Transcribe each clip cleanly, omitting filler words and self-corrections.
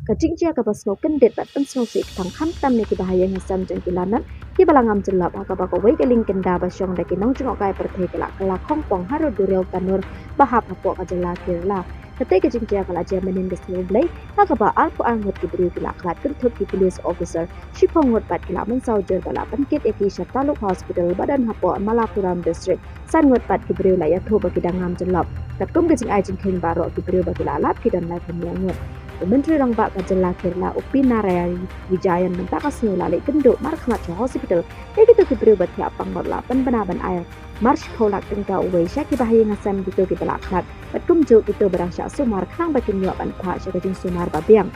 kacing cia ka pasno kendet bat pensno sik thang kham tam ne ki bahaya ngasam jeng kilanat ki balangam jelap ka ba ko wei keling kenda ba syong da ki nong jong kai perthe kala khong pong haro durel tanur bahap hapo ka jela kirla kate kacing cia kala cia menin ke sno blai ka ba alpo angot ki bru kila klat kentuk ki police officer shipong ngot pat kila men saujer kala pankit eki shataluk hospital badan hapo Malapuram district san ngot pat ki bru la ya tho ba ki dangam jelap kat kum kacing ai jing kheng baro ki bru ba kila lap ki dan lai pemyangot Menteri Rangba Kajala Kerala Upinaraya Wijayan mentaka semula lek genduk markhamat hospital begitu kibru bat ya pang modla benaban air marsh kolak tengka uwe syaki bahaya ngasam gitu ki belakhat batum jo gitu berangsa sumar khang bakin yo ban pha syaki sumar babiang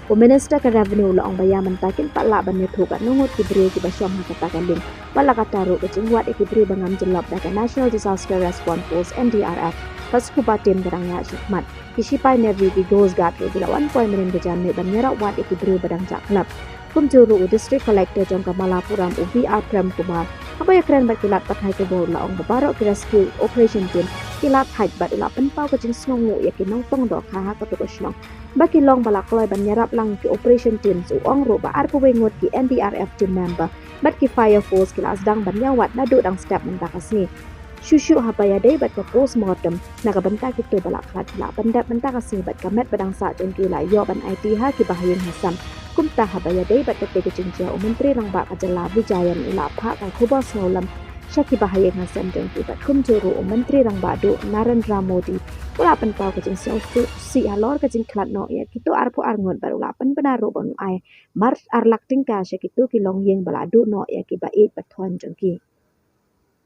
Minister ke Revenue la ong baya mentakin pak la ban thu ka nungut kibru ki basyam ha kata kaling wala kata ru ke jingwat kibru bangam jelap da National Disaster Response Force NDRF pas kubatim berangya syikmat Kisipai Nevi di Ghost Guard ke bilawan poin menin bejan ban nyera wat ikibru badang caklap kumjuru district collector jong Malapuram ubi Prem Kumar apa ya keren bat kilat pakai ke bol la ong babaro ke rescue operation team kilat hait bat ila penpau ke jing snongu ya kinong pong do kha ka to snong baki long balak loy ban nyerap lang ki operation team su ong ro ba arpo wengot ki NDRF team member bat ki fire force kilas dang ban nyawat nadu dang step mentakasni Shushu hapaya day bat ka postmortem nakabanta kito balak khat la banda banta kasi bat kamet badang sa jon kila yo ban IT ha ki bahayang hasam kumta hapaya day bat ka tege jingja Menteri Rangba Kajala Wijayan ila pha ka khubas ngolam syaki bahayang hasam jon ki bat kumjuru Menteri Rangba do Narendra Modi ula pen pau ka jing si alor ka jing klat no ya kito arpo arngot bar ula pen benaro bon ai mar arlak tingka syaki tu ki long yeng baladu no ya ki bait bat thon jon ki